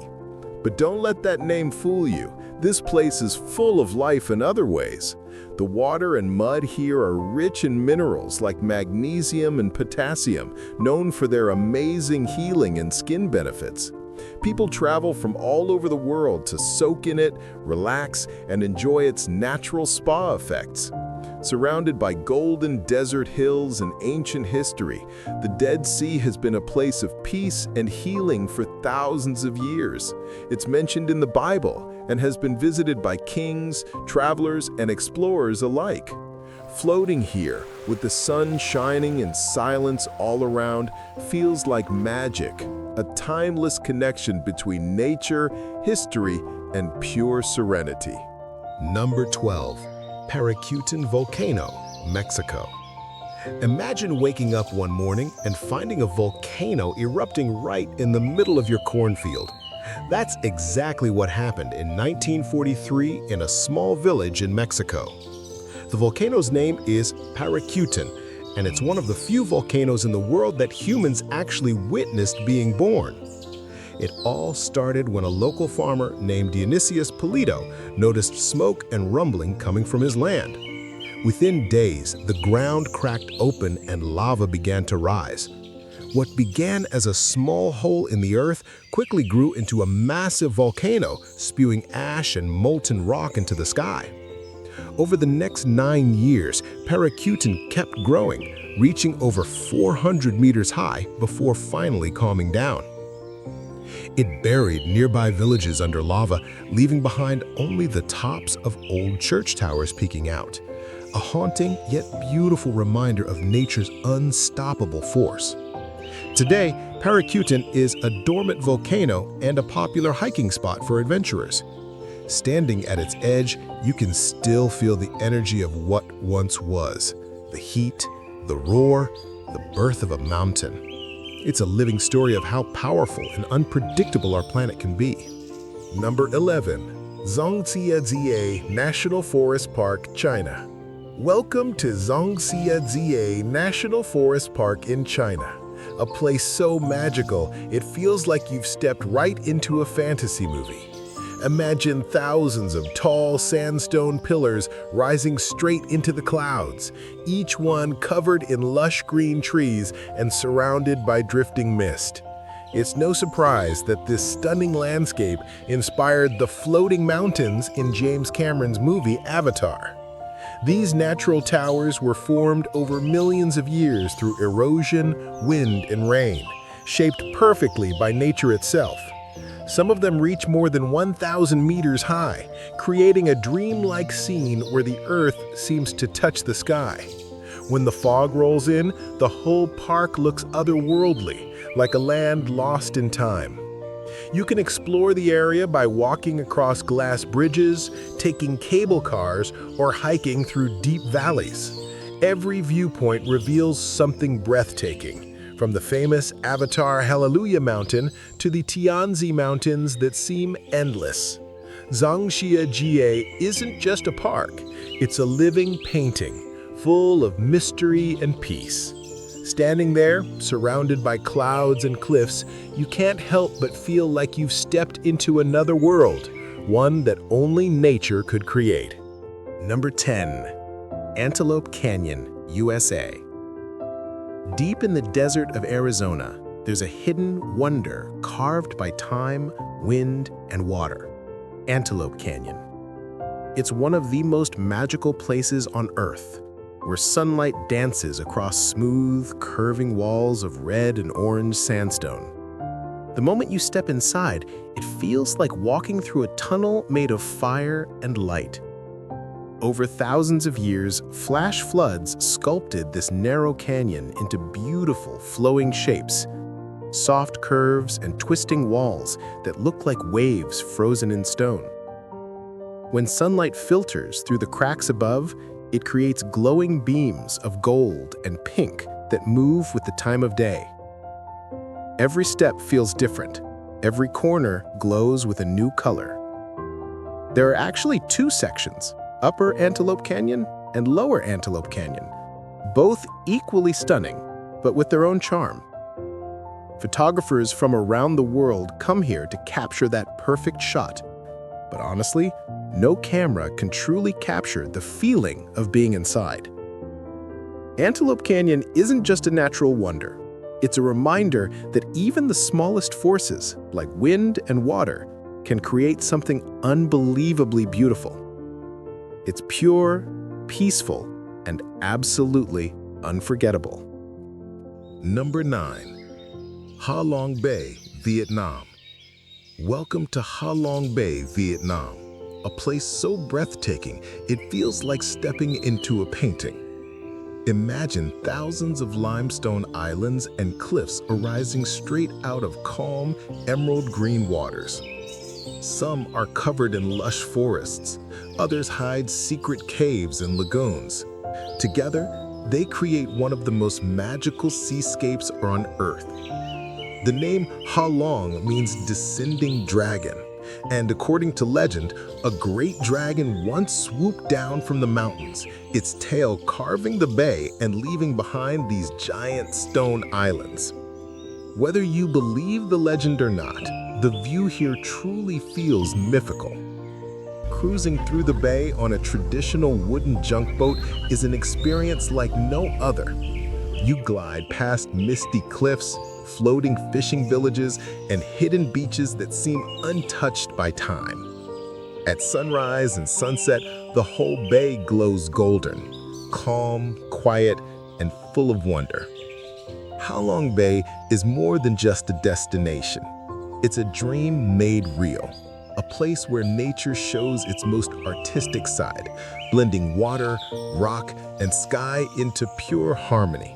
But don't let that name fool you. This place is full of life in other ways. The water and mud here are rich in minerals like magnesium and potassium, known for their amazing healing and skin benefits. People travel from all over the world to soak in it, relax, and enjoy its natural spa effects. Surrounded by golden desert hills and ancient history, the Dead Sea has been a place of peace and healing for thousands of years. It's mentioned in the Bible and has been visited by kings, travelers, and explorers alike. Floating here, with the sun shining and silence all around, feels like magic, a timeless connection between nature, history, and pure serenity. Number 12. Paricutin Volcano, Mexico. Imagine waking up one morning and finding a volcano erupting right in the middle of your cornfield. That's exactly what happened in 1943 in a small village in Mexico. The volcano's name is Paricutin, and it's one of the few volcanoes in the world that humans actually witnessed being born. It all started when a local farmer named Dionysius Polito noticed smoke and rumbling coming from his land. Within days, the ground cracked open and lava began to rise. What began as a small hole in the earth quickly grew into a massive volcano, spewing ash and molten rock into the sky. Over the next 9 years, Paricutin kept growing, reaching over 400 meters high before finally calming down. It buried nearby villages under lava, leaving behind only the tops of old church towers peeking out. A haunting yet beautiful reminder of nature's unstoppable force. Today, Paricutin is a dormant volcano and a popular hiking spot for adventurers. Standing at its edge, you can still feel the energy of what once was. The heat, the roar, the birth of a mountain. It's a living story of how powerful and unpredictable our planet can be. Number 11. Zhangjiajie National Forest Park, China. Welcome to Zhangjiajie National Forest Park in China. A place so magical, it feels like you've stepped right into a fantasy movie. Imagine thousands of tall sandstone pillars rising straight into the clouds, each one covered in lush green trees and surrounded by drifting mist. It's no surprise that this stunning landscape inspired the floating mountains in James Cameron's movie Avatar. These natural towers were formed over millions of years through erosion, wind, and rain, shaped perfectly by nature itself. Some of them reach more than 1,000 meters high, creating a dreamlike scene where the earth seems to touch the sky. When the fog rolls in, the whole park looks otherworldly, like a land lost in time. You can explore the area by walking across glass bridges, taking cable cars, or hiking through deep valleys. Every viewpoint reveals something breathtaking, from the famous Avatar Hallelujah Mountain to the Tianzi Mountains that seem endless. Zhangjiajie isn't just a park, it's a living painting, full of mystery and peace. Standing there, surrounded by clouds and cliffs, you can't help but feel like you've stepped into another world, one that only nature could create. Number 10. Antelope Canyon, USA. Deep in the desert of Arizona, there's a hidden wonder carved by time, wind, and water. Antelope Canyon. It's one of the most magical places on Earth, where sunlight dances across smooth, curving walls of red and orange sandstone. The moment you step inside, it feels like walking through a tunnel made of fire and light. Over thousands of years, flash floods sculpted this narrow canyon into beautiful, flowing shapes, soft curves and twisting walls that look like waves frozen in stone. When sunlight filters through the cracks above, it creates glowing beams of gold and pink that move with the time of day. Every step feels different. Every corner glows with a new color. There are actually two sections, Upper Antelope Canyon and Lower Antelope Canyon, both equally stunning, but with their own charm. Photographers from around the world come here to capture that perfect shot. But honestly, no camera can truly capture the feeling of being inside. Antelope Canyon isn't just a natural wonder. It's a reminder that even the smallest forces, like wind and water, can create something unbelievably beautiful. It's pure, peaceful, and absolutely unforgettable. Number 9. Ha Long Bay, Vietnam. Welcome to Ha Long Bay, Vietnam, a place so breathtaking it feels like stepping into a painting. Imagine thousands of limestone islands and cliffs arising straight out of calm, emerald green waters. Some are covered in lush forests, others hide secret caves and lagoons. Together, they create one of the most magical seascapes on Earth. The name Ha Long means descending dragon, and according to legend, a great dragon once swooped down from the mountains, its tail carving the bay and leaving behind these giant stone islands. Whether you believe the legend or not, the view here truly feels mythical. Cruising through the bay on a traditional wooden junk boat is an experience like no other. You glide past misty cliffs, floating fishing villages, and hidden beaches that seem untouched by time. At sunrise and sunset, the whole bay glows golden, calm, quiet, and full of wonder. Ha Long Bay is more than just a destination. It's a dream made real, a place where nature shows its most artistic side, blending water, rock, and sky into pure harmony.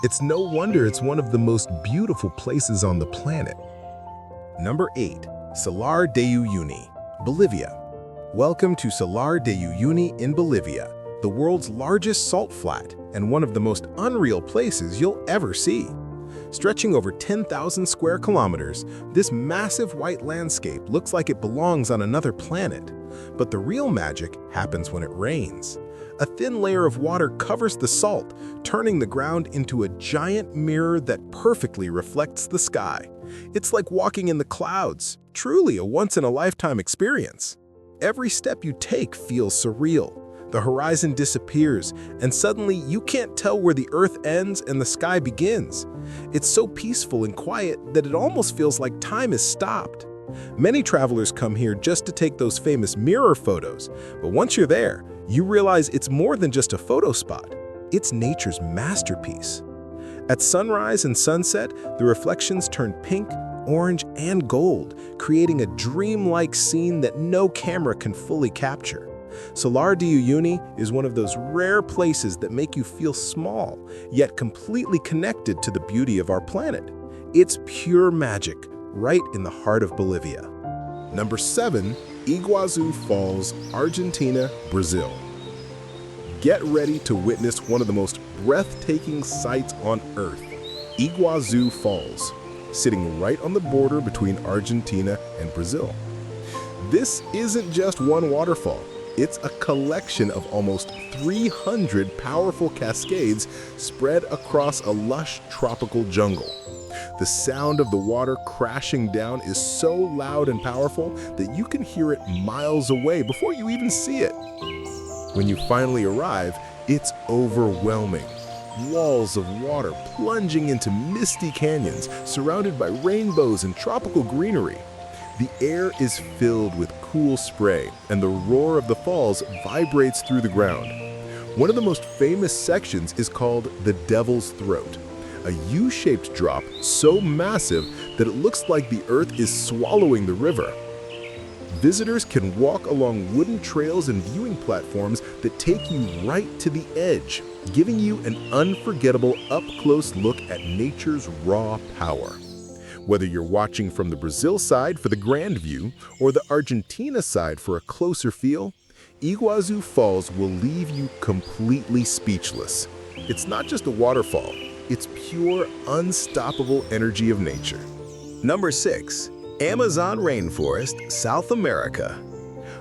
It's no wonder it's one of the most beautiful places on the planet. Number 8. Salar de Uyuni, Bolivia. Welcome to Salar de Uyuni in Bolivia, the world's largest salt flat and one of the most unreal places you'll ever see. Stretching over 10,000 square kilometers, this massive white landscape looks like it belongs on another planet. But the real magic happens when it rains. A thin layer of water covers the salt, turning the ground into a giant mirror that perfectly reflects the sky. It's like walking in the clouds, truly a once-in-a-lifetime experience. Every step you take feels surreal. The horizon disappears, and suddenly you can't tell where the earth ends and the sky begins. It's so peaceful and quiet that it almost feels like time has stopped. Many travelers come here just to take those famous mirror photos, but once you're there, you realize it's more than just a photo spot. It's nature's masterpiece. At sunrise and sunset, the reflections turn pink, orange, and gold, creating a dreamlike scene that no camera can fully capture. Salar de Uyuni is one of those rare places that make you feel small, yet completely connected to the beauty of our planet. It's pure magic, right in the heart of Bolivia. Number 7. Iguazu Falls, Argentina, Brazil. Get ready to witness one of the most breathtaking sights on Earth, Iguazu Falls, sitting right on the border between Argentina and Brazil. This isn't just one waterfall. It's a collection of almost 300 powerful cascades spread across a lush tropical jungle. The sound of the water crashing down is so loud and powerful that you can hear it miles away before you even see it. When you finally arrive, it's overwhelming. walls of water plunging into misty canyons surrounded by rainbows and tropical greenery. The air is filled with cool spray, and the roar of the falls vibrates through the ground. One of the most famous sections is called the Devil's Throat, a U-shaped drop so massive that it looks like the earth is swallowing the river. Visitors can walk along wooden trails and viewing platforms that take you right to the edge, giving you an unforgettable up-close look at nature's raw power. Whether you're watching from the Brazil side for the grand view or the Argentina side for a closer feel, Iguazu Falls will leave you completely speechless. It's not just a waterfall, it's pure, unstoppable energy of nature. Number 6. Amazon Rainforest, South America.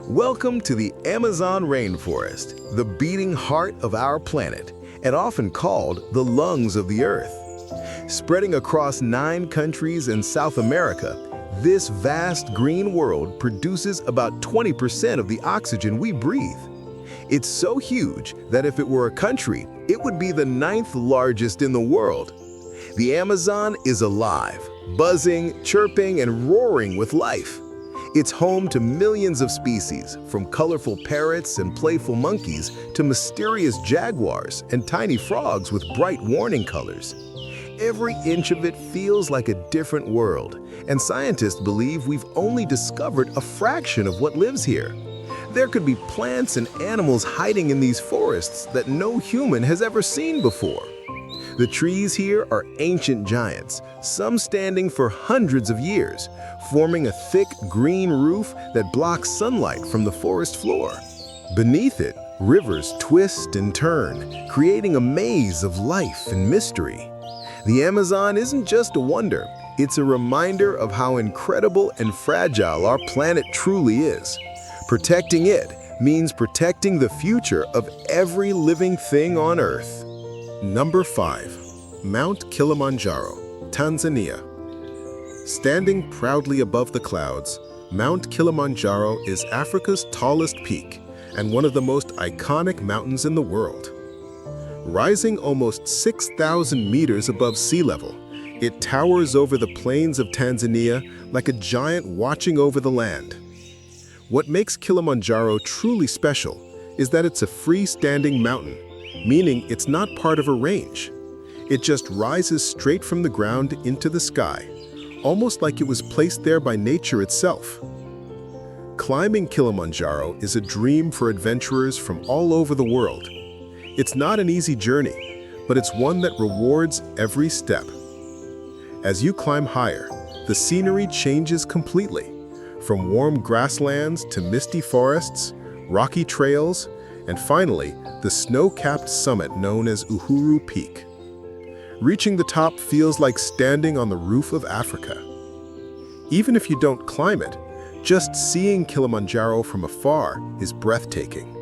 Welcome to the Amazon Rainforest, the beating heart of our planet, and often called the lungs of the Earth. Spreading across 9 countries in South America, this vast green world produces about 20% of the oxygen we breathe. It's so huge that if it were a country, it would be the 9th largest in the world. The Amazon is alive, buzzing, chirping, and roaring with life. It's home to millions of species, from colorful parrots and playful monkeys to mysterious jaguars and tiny frogs with bright warning colors. Every inch of it feels like a different world, and scientists believe we've only discovered a fraction of what lives here. There could be plants and animals hiding in these forests that no human has ever seen before. The trees here are ancient giants, some standing for hundreds of years, forming a thick green roof that blocks sunlight from the forest floor. Beneath it, rivers twist and turn, creating a maze of life and mystery. The Amazon isn't just a wonder, it's a reminder of how incredible and fragile our planet truly is. Protecting it means protecting the future of every living thing on Earth. Number 5. Mount Kilimanjaro, Tanzania. Standing proudly above the clouds, Mount Kilimanjaro is Africa's tallest peak and one of the most iconic mountains in the world. Rising almost 6,000 meters above sea level, it towers over the plains of Tanzania like a giant watching over the land. What makes Kilimanjaro truly special is that it's a freestanding mountain, meaning it's not part of a range. It just rises straight from the ground into the sky, almost like it was placed there by nature itself. Climbing Kilimanjaro is a dream for adventurers from all over the world. It's not an easy journey, but it's one that rewards every step. As you climb higher, the scenery changes completely, from warm grasslands to misty forests, rocky trails, and finally, the snow-capped summit known as Uluru Peak. Reaching the top feels like standing on the roof of Africa. Even if you don't climb it, just seeing Kilimanjaro from afar is breathtaking.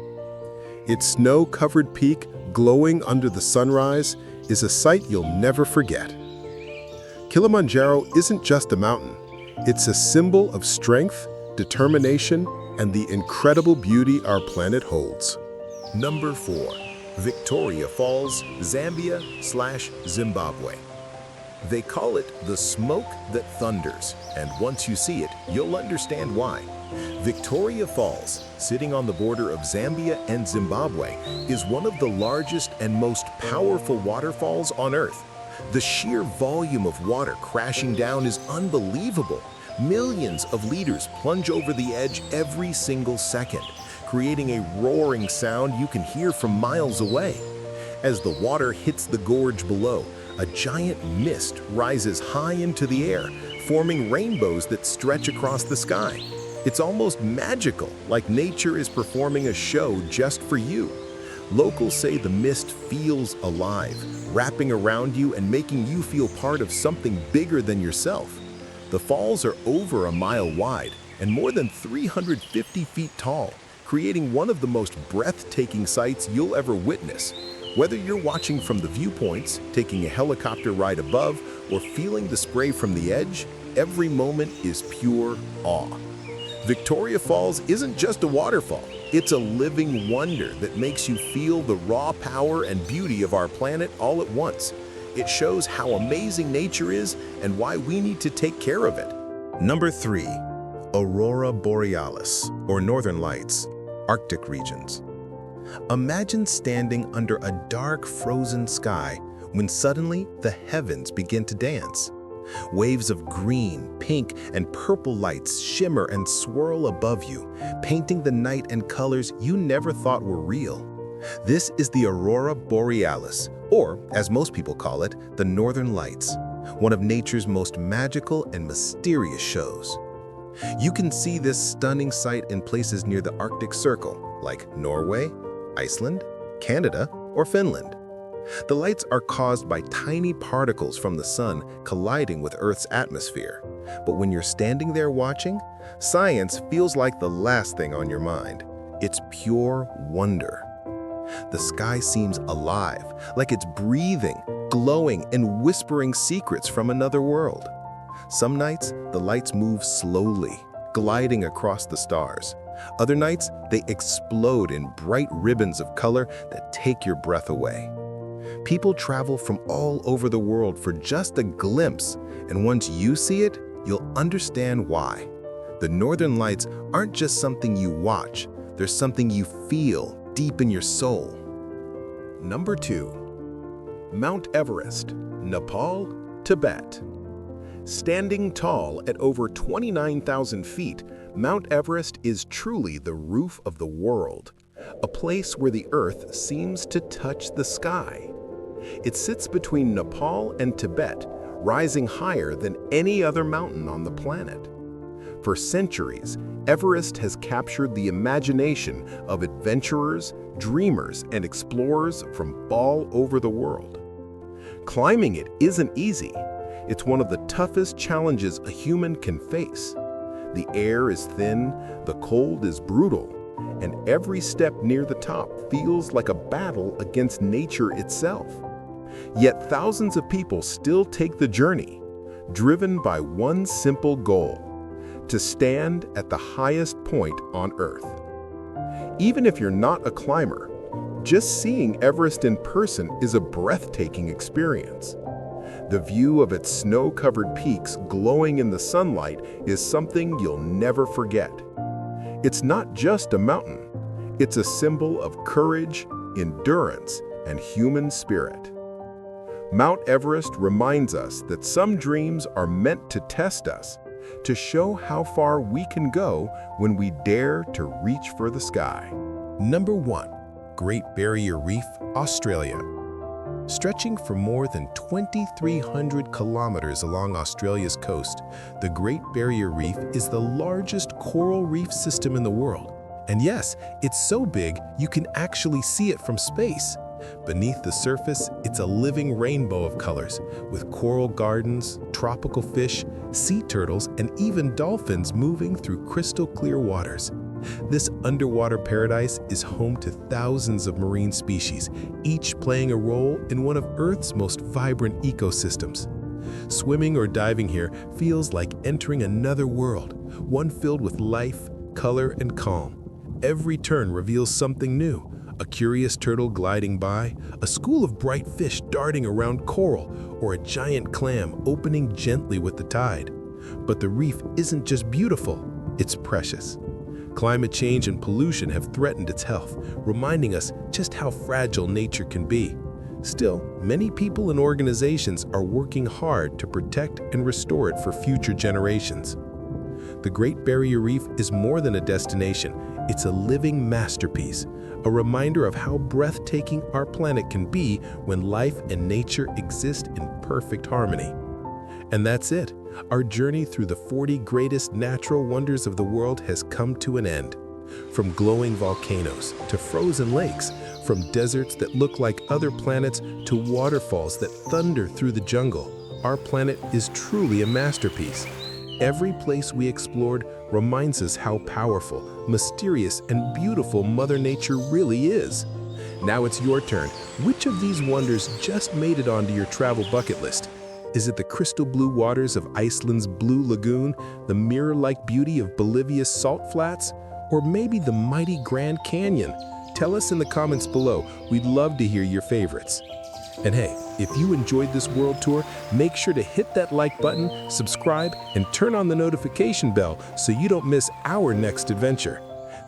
Its snow-covered peak, glowing under the sunrise, is a sight you'll never forget. Kilimanjaro isn't just a mountain. It's a symbol of strength, determination, and the incredible beauty our planet holds. Number 4. Victoria Falls, Zambia/Zimbabwe. They call it the smoke that thunders, and once you see it, you'll understand why. Victoria Falls, sitting on the border of Zambia and Zimbabwe, is one of the largest and most powerful waterfalls on Earth. The sheer volume of water crashing down is unbelievable. Millions of liters plunge over the edge every single second, creating a roaring sound you can hear from miles away. As the water hits the gorge below, a giant mist rises high into the air, forming rainbows that stretch across the sky. It's almost magical, like nature is performing a show just for you. Locals say the mist feels alive, wrapping around you and making you feel part of something bigger than yourself. The falls are over a mile wide and more than 350 feet tall, creating one of the most breathtaking sights you'll ever witness. Whether you're watching from the viewpoints, taking a helicopter ride above, or feeling the spray from the edge, every moment is pure awe. Victoria Falls isn't just a waterfall. It's a living wonder that makes you feel the raw power and beauty of our planet all at once. It shows how amazing nature is and why we need to take care of it. Number 3. Aurora Borealis, or Northern Lights, Arctic regions. Imagine standing under a dark, frozen sky when suddenly the heavens begin to dance. Waves of green, pink, and purple lights shimmer and swirl above you, painting the night in colors you never thought were real. This is the Aurora Borealis, or as most people call it, the Northern Lights, one of nature's most magical and mysterious shows. You can see this stunning sight in places near the Arctic Circle, like Norway, Iceland, Canada, or Finland. The lights are caused by tiny particles from the sun colliding with Earth's atmosphere. But when you're standing there watching, science feels like the last thing on your mind. It's pure wonder. The sky seems alive, like it's breathing, glowing, and whispering secrets from another world. Some nights, the lights move slowly, gliding across the stars. Other nights, they explode in bright ribbons of color that take your breath away. People travel from all over the world for just a glimpse, and once you see it, you'll understand why. The Northern Lights aren't just something you watch, they're something you feel deep in your soul. Number 2. Mount Everest, Nepal, Tibet. Standing tall at over 29,000 feet, Mount Everest is truly the roof of the world, a place where the Earth seems to touch the sky. It sits between Nepal and Tibet, rising higher than any other mountain on the planet. For centuries, Everest has captured the imagination of adventurers, dreamers, and explorers from all over the world. Climbing it isn't easy. It's one of the toughest challenges a human can face. The air is thin, the cold is brutal, and every step near the top feels like a battle against nature itself. Yet thousands of people still take the journey, driven by one simple goal: to stand at the highest point on Earth. Even if you're not a climber, just seeing Everest in person is a breathtaking experience. The view of its snow-covered peaks glowing in the sunlight is something you'll never forget. It's not just a mountain, it's a symbol of courage, endurance, and human spirit. Mount Everest reminds us that some dreams are meant to test us, to show how far we can go when we dare to reach for the sky. Number 1. Great Barrier Reef, Australia. Stretching for more than 2,300 kilometers along Australia's coast, the Great Barrier Reef is the largest coral reef system in the world. And yes, it's so big you can actually see it from space. Beneath the surface, it's a living rainbow of colors, with coral gardens, tropical fish, sea turtles, and even dolphins moving through crystal clear waters. This underwater paradise is home to thousands of marine species, each playing a role in one of Earth's most vibrant ecosystems. Swimming or diving here feels like entering another world, one filled with life, color, and calm. Every turn reveals something new: a curious turtle gliding by, a school of bright fish darting around coral, or a giant clam opening gently with the tide. But the reef isn't just beautiful, it's precious. Climate change and pollution have threatened its health, reminding us just how fragile nature can be. Still, many people and organizations are working hard to protect and restore it for future generations. The Great Barrier Reef is more than a destination, it's a living masterpiece, a reminder of how breathtaking our planet can be when life and nature exist in perfect harmony. And that's it. Our journey through the 40 greatest natural wonders of the world has come to an end. From glowing volcanoes to frozen lakes, from deserts that look like other planets to waterfalls that thunder through the jungle, our planet is truly a masterpiece. Every place we explored reminds us how powerful, mysterious, and beautiful Mother Nature really is. Now it's your turn. Which of these wonders just made it onto your travel bucket list? Is it the crystal blue waters of Iceland's Blue Lagoon, the mirror-like beauty of Bolivia's salt flats, or maybe the mighty Grand Canyon? Tell us in the comments below. We'd love to hear your favorites. And hey, if you enjoyed this world tour, make sure to hit that like button, subscribe, and turn on the notification bell so you don't miss our next adventure.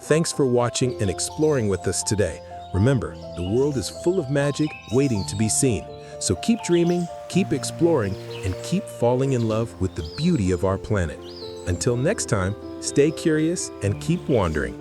Thanks for watching and exploring with us today. Remember, the world is full of magic waiting to be seen. So keep dreaming, keep exploring, and keep falling in love with the beauty of our planet. Until next time, stay curious and keep wandering.